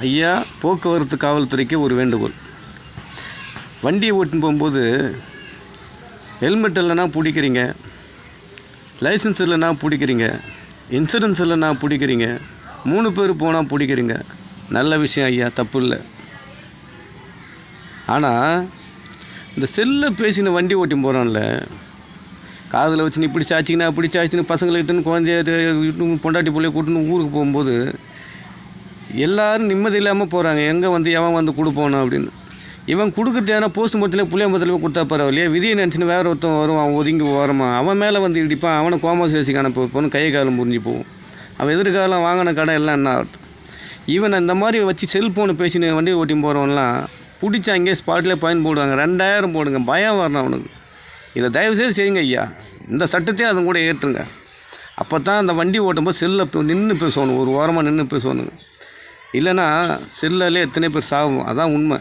ஐயா, போக்குவரத்து காவல்துறைக்கு ஒரு வேண்டுகோள். வண்டியை ஓட்டின்னு போகும்போது ஹெல்மெட் இல்லைன்னா பிடிக்கிறீங்க, லைசன்ஸ் இல்லைன்னா பிடிக்கிறீங்க, இன்சூரன்ஸ் இல்லைன்னா பிடிக்கிறீங்க, 3 பேர் போனால் பிடிக்கிறீங்க. நல்ல விஷயம் ஐயா, தப்பு இல்லை. ஆனால் இந்த செல்லில் பேசின வண்டி ஓட்டி போகிறான்ல, காதில் வச்சு நீ இப்படி சாச்சிங்கன்னா அப்படி சாச்சின்னு பசங்கள்கிட்டன்னு குழந்தைய பொண்டாட்டி பிள்ளைய கூட்டுன்னு ஊருக்கு போகும்போது எல்லோரும் நிம்மதி இல்லாமல் போகிறாங்க. எங்கே வந்து எவன் வந்து கொடுப்போனா அப்படின்னு. இவன் கொடுக்குறது ஏன்னா போஸ்ட் மரத்துலேயே புளியம்பரத்துலேயே கொடுத்தா பரவாயில்லையே, விதியை நினச்சின்னு வேறு ஒருத்தன் வரும், அவன் ஒதுங்கி ஓரமா அவன் மேலே வந்து இடிப்பான், அவனை கோமசேசிக்கு அனுப்ப கை காலம் புரிஞ்சு போகும். அவன் எதிர்காலம் வாங்கின கடை எல்லாம் என்ன ஆகும். இவன் இந்த மாதிரி வச்சு செல்ஃபோனு பேசின்னு வண்டி ஓட்டி போகிறவன்லாம் பிடிச்சி அங்கேயே ஸ்பாட்லேயே பயன் போடுவாங்க. 2000 போடுங்க, பயம் வரணும் அவனுக்கு. இதை தயவுசெய்து செய்யுங்க ஐயா, இந்த சட்டத்தையும் அதுவும் கூட ஏற்றுங்க. அப்போ தான் அந்த வண்டி ஓட்டும்போது செல்லில் நின்று பேசணும், ஒரு ஓரமாக நின்று பேசணுங்க. இல்லைன்னா செல்லாலே எத்தனை பேர் சாகும், அதான் உண்மை.